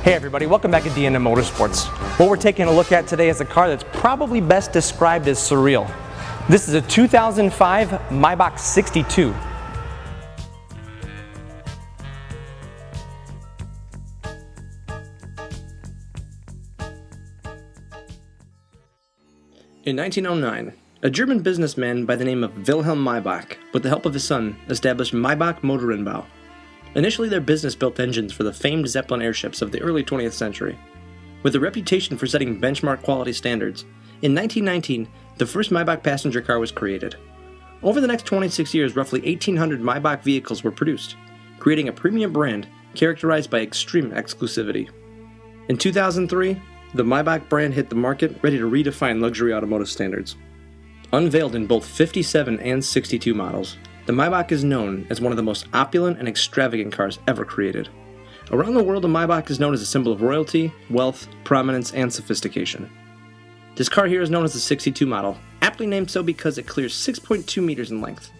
Hey everybody, welcome back to D&M Motorsports. What we're taking a look at today is a car that's probably best described as surreal. This is a 2005 Maybach 62. In 1909, a German businessman by the name of Wilhelm Maybach, with the help of his son, established Maybach Motorenbau. Initially, their business built engines for the famed Zeppelin airships of the early 20th century. With a reputation for setting benchmark quality standards, in 1919, the first Maybach passenger car was created. Over the next 26 years, roughly 1,800 Maybach vehicles were produced, creating a premium brand characterized by extreme exclusivity. In 2003, the Maybach brand hit the market, ready to redefine luxury automotive standards. Unveiled in both 57 and 62 models, the Maybach is known as one of the most opulent and extravagant cars ever created. Around the world, the Maybach is known as a symbol of royalty, wealth, prominence, and sophistication. This car here is known as the 62 model, aptly named so because it clears 6.2 meters in length.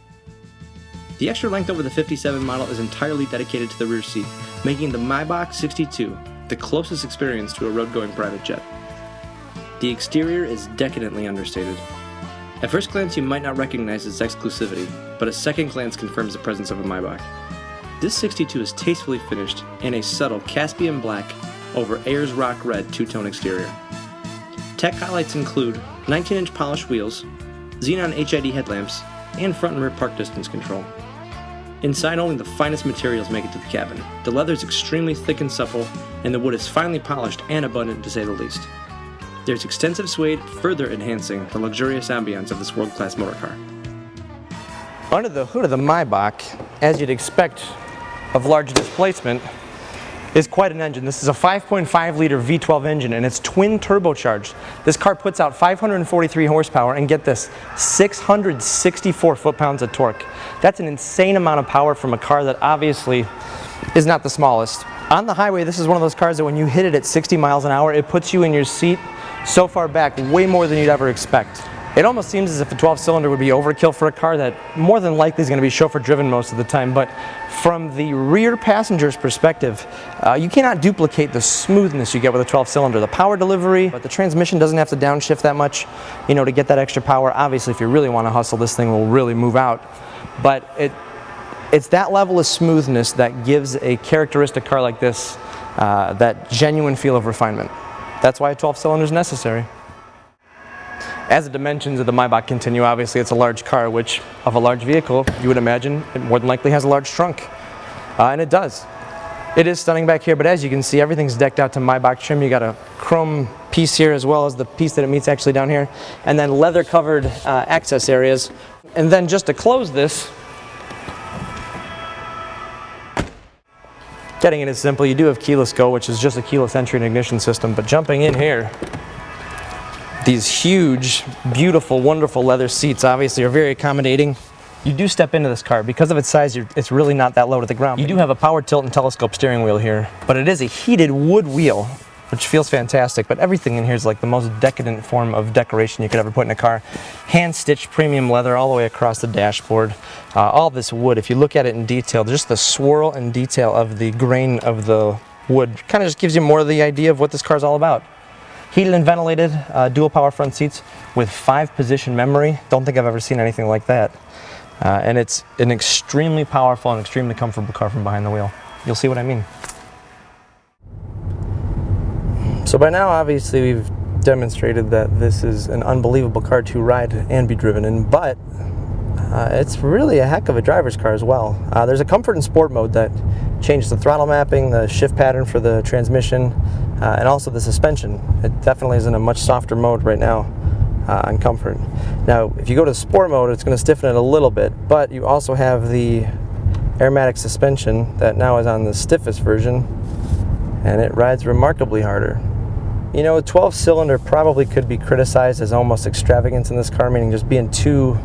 The extra length over the 57 model is entirely dedicated to the rear seat, making the Maybach 62 the closest experience to a road-going private jet. The exterior is decadently understated. At first glance, you might not recognize its exclusivity, but a second glance confirms the presence of a Maybach. This 62 is tastefully finished in a subtle Caspian black over Ayers rock red two-tone exterior. Tech highlights include 19-inch polished wheels, xenon HID headlamps, and front and rear park distance control. Inside, only the finest materials make it to the cabin. The leather is extremely thick and supple, and the wood is finely polished and abundant to say the least. There's extensive suede, further enhancing the luxurious ambience of this world-class motorcar. Under the hood of the Maybach, as you'd expect of large displacement, is quite an engine. This is a 5.5-liter V12 engine, and it's twin turbocharged. This car puts out 543 horsepower, and get this, 664 foot-pounds of torque. That's an insane amount of power from a car that obviously is not the smallest. On the highway, this is one of those cars that when you hit it at 60 miles an hour, it puts you in your seat so far back, way more than you'd ever expect. It almost seems as if a 12-cylinder would be overkill for a car that more than likely is going to be chauffeur-driven most of the time, but from the rear passenger's perspective, you cannot duplicate the smoothness you get with a 12-cylinder. The power delivery, but the transmission doesn't have to downshift that much, to get that extra power. Obviously, if you really want to hustle, this thing will really move out. But it's that level of smoothness that gives a characteristic car like this that genuine feel of refinement. That's why a 12-cylinder is necessary. As the dimensions of the Maybach continue, obviously it's a large car, which of a large vehicle, you would imagine, it more than likely has a large trunk. And it does. It is stunning back here, but as you can see, everything's decked out to Maybach trim. You got a chrome piece here as well as the piece that it meets actually down here, and then leather-covered access areas. And then just to close this, getting it is simple. You do have keyless go, which is just a keyless entry and ignition system, but jumping in here, these huge, beautiful, wonderful leather seats obviously are very accommodating. You do step into this car. Because of its size, it's really not that low to the ground. You do have a power tilt and telescope steering wheel here, but it is a heated wood wheel, which feels fantastic, but everything in here is like the most decadent form of decoration you could ever put in a car. Hand-stitched premium leather all the way across the dashboard. All this wood, if you look at it in detail, just the swirl and detail of the grain of the wood kind of just gives you more of the idea of what this car is all about. Heated and ventilated dual power front seats with 5-position memory. Don't think I've ever seen anything like that. And it's an extremely powerful and extremely comfortable car from behind the wheel. You'll see what I mean. So by now, obviously, we've demonstrated that this is an unbelievable car to ride and be driven in, but it's really a heck of a driver's car as well. There's a comfort and sport mode that changes the throttle mapping, the shift pattern for the transmission, and also the suspension. It definitely is in a much softer mode right now on comfort. Now, if you go to sport mode, it's going to stiffen it a little bit, but you also have the Airmatic suspension that now is on the stiffest version, and it rides remarkably harder. A 12-cylinder probably could be criticized as almost extravagance in this car, meaning just being too,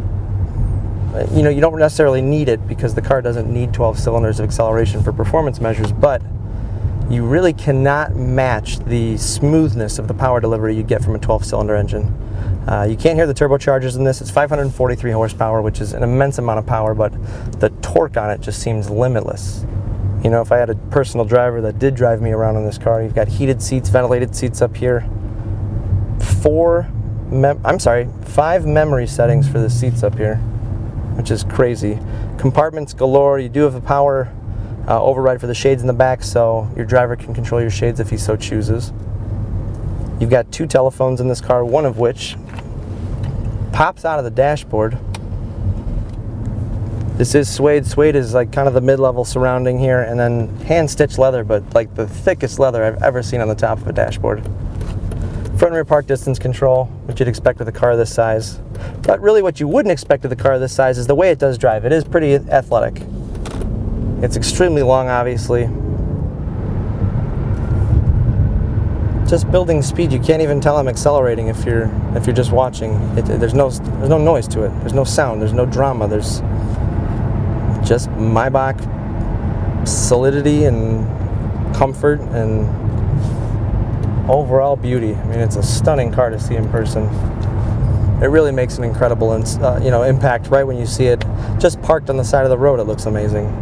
you don't necessarily need it because the car doesn't need 12 cylinders of acceleration for performance measures, but you really cannot match the smoothness of the power delivery you get from a 12-cylinder engine. You can't hear the turbochargers in this. It's 543 horsepower, which is an immense amount of power, but the torque on it just seems limitless. You know, if I had a personal driver that did drive me around in this car, you've got heated seats, ventilated seats up here. 5 memory settings for the seats up here, which is crazy. Compartments galore. You do have a power override for the shades in the back, so your driver can control your shades if he so chooses. You've got 2 telephones in this car, one of which pops out of the dashboard. This is suede. Suede is like kind of the mid-level surrounding here, and then hand-stitched leather, but like the thickest leather I've ever seen on the top of a dashboard. Front and rear park distance control, which you'd expect with a car this size. But really what you wouldn't expect with a car this size is the way it does drive. It is pretty athletic. It's extremely long, obviously. Just building speed, you can't even tell I'm accelerating if you're just watching. There's no noise to it. There's no sound. There's no drama. There's just Maybach solidity and comfort and overall beauty. I mean, it's a stunning car to see in person. It really makes an incredible impact right when you see it. Just parked on the side of the road, it looks amazing.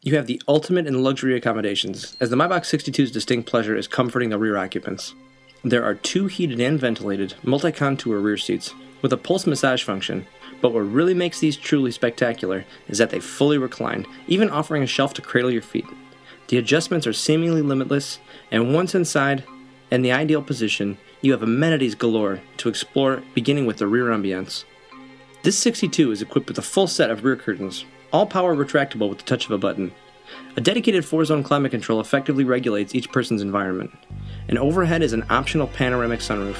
You have the ultimate in luxury accommodations, as the Maybach 62's distinct pleasure is comforting the rear occupants. There are 2 heated and ventilated, multi-contour rear seats with a pulse massage function, but what really makes these truly spectacular is that they fully recline, even offering a shelf to cradle your feet. The adjustments are seemingly limitless, and once inside, in the ideal position, you have amenities galore to explore, beginning with the rear ambience. This 62 is equipped with a full set of rear curtains, all power retractable with the touch of a button. A dedicated 4-zone climate control effectively regulates each person's environment. And overhead is an optional panoramic sunroof.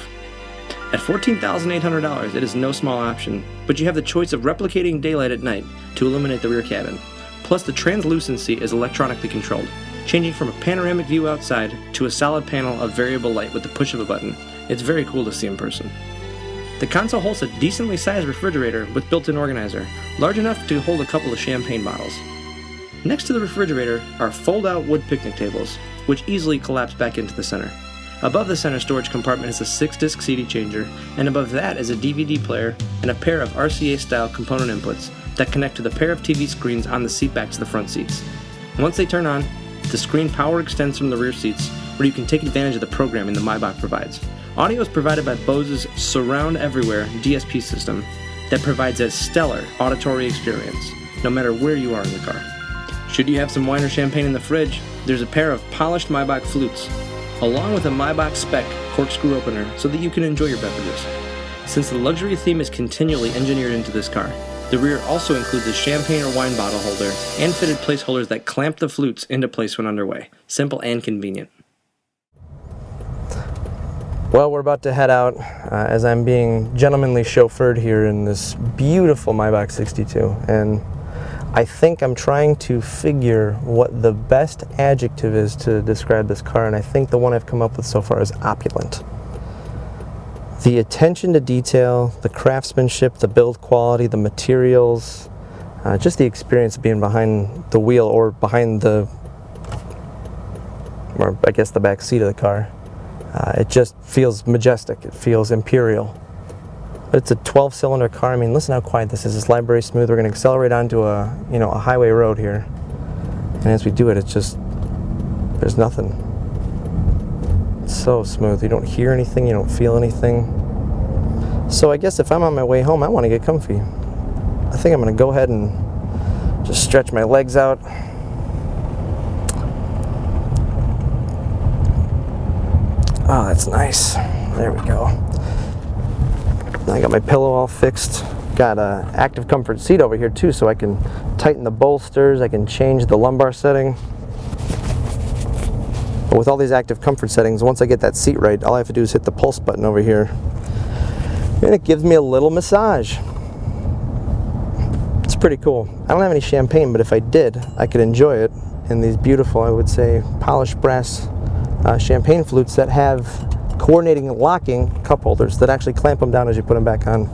At $14,800, it is no small option, but you have the choice of replicating daylight at night to illuminate the rear cabin. Plus, the translucency is electronically controlled, changing from a panoramic view outside to a solid panel of variable light with the push of a button. It's very cool to see in person. The console holds a decently sized refrigerator with built-in organizer, large enough to hold a couple of champagne bottles. Next to the refrigerator are fold-out wood picnic tables, which easily collapse back into the center. Above the center storage compartment is a 6-disc CD changer, and above that is a DVD player and a pair of RCA-style component inputs that connect to the pair of TV screens on the seatbacks of the front seats. Once they turn on, the screen power extends from the rear seats, where you can take advantage of the programming the Maybach provides. Audio is provided by Bose's Surround Everywhere DSP system that provides a stellar auditory experience, no matter where you are in the car. Should you have some wine or champagne in the fridge, there's a pair of polished Maybach flutes, along with a Maybach spec corkscrew opener so that you can enjoy your beverages. Since the luxury theme is continually engineered into this car, the rear also includes a champagne or wine bottle holder and fitted placeholders that clamp the flutes into place when underway. Simple and convenient. Well, we're about to head out as I'm being gentlemanly chauffeured here in this beautiful Maybach 62, and I think I'm trying to figure what the best adjective is to describe this car, and I think the one I've come up with so far is opulent. The attention to detail, the craftsmanship, the build quality, the materials, just the experience of being behind the wheel or behind the back seat of the car. It just feels majestic. It feels imperial. But it's a 12-cylinder car. I mean, listen how quiet this is. It's library smooth. We're going to accelerate onto a highway road here, and as we do it, it's just there's nothing. It's so smooth. You don't hear anything. You don't feel anything. So I guess if I'm on my way home, I want to get comfy. I think I'm going to go ahead and just stretch my legs out. Oh, that's nice. There we go. I got my pillow all fixed. Got a active comfort seat over here too, so I can tighten the bolsters. I can change the lumbar setting. But with all these active comfort settings, once I get that seat right, all I have to do is hit the pulse button over here, and it gives me a little massage. It's pretty cool. I don't have any champagne, but if I did, I could enjoy it in these beautiful, I would say, polished brass champagne flutes that have coordinating locking cup holders that actually clamp them down as you put them back on.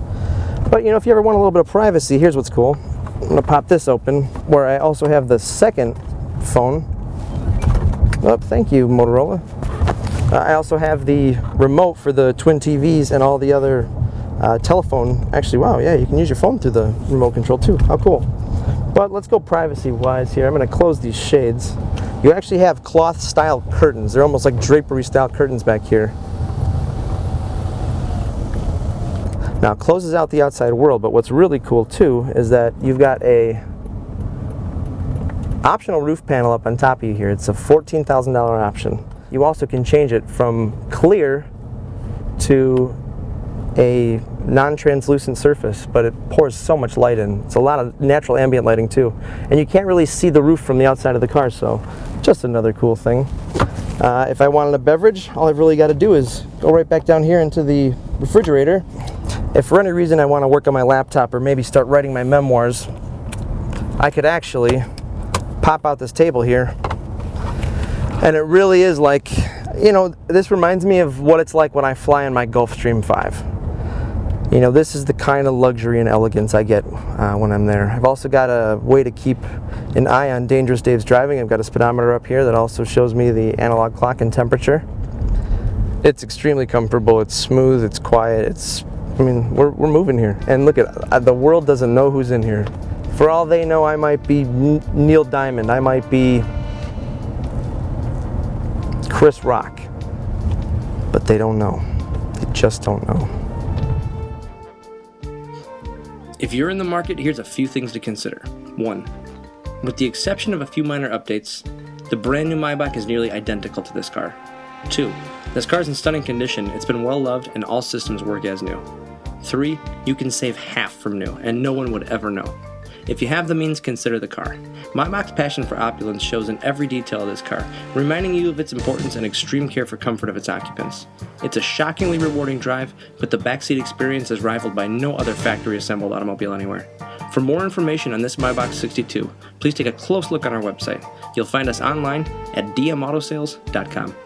But if you ever want a little bit of privacy, here's what's cool. I'm going to pop this open, where I also have the second phone. Oh, thank you, Motorola. I also have the remote for the twin TVs and all the other telephone. Actually, wow, yeah, you can use your phone through the remote control too. How cool. But let's go privacy-wise here. I'm going to close these shades. You actually have cloth-style curtains. They're almost like drapery-style curtains back here. Now, it closes out the outside world, but what's really cool, too, is that you've got a optional roof panel up on top of you here. It's a $14,000 option. You also can change it from clear to a non-translucent surface, but it pours so much light in. It's a lot of natural ambient lighting too. And you can't really see the roof from the outside of the car, so just another cool thing. If I wanted a beverage, all I've really got to do is go right back down here into the refrigerator. If for any reason I want to work on my laptop or maybe start writing my memoirs, I could actually pop out this table here. And it really is like, you know, this reminds me of what it's like when I fly in my Gulfstream 5. You know, this is the kind of luxury and elegance I get when I'm there. I've also got a way to keep an eye on Dangerous Dave's driving. I've got a speedometer up here that also shows me the analog clock and temperature. It's extremely comfortable, it's smooth, it's quiet, I mean, we're moving here. And look at, the world doesn't know who's in here. For all they know, I might be Neil Diamond, I might be Chris Rock. But they don't know. They just don't know. If you're in the market, here's a few things to consider. 1. With the exception of a few minor updates, the brand new Maybach is nearly identical to this car. 2. This car is in stunning condition, it's been well loved, and all systems work as new. 3. You can save half from new, and no one would ever know. If you have the means, consider the car. Maybach's passion for opulence shows in every detail of this car, reminding you of its importance and extreme care for comfort of its occupants. It's a shockingly rewarding drive, but the backseat experience is rivaled by no other factory-assembled automobile anywhere. For more information on this Maybach 62, please take a close look on our website. You'll find us online at dmautosales.com.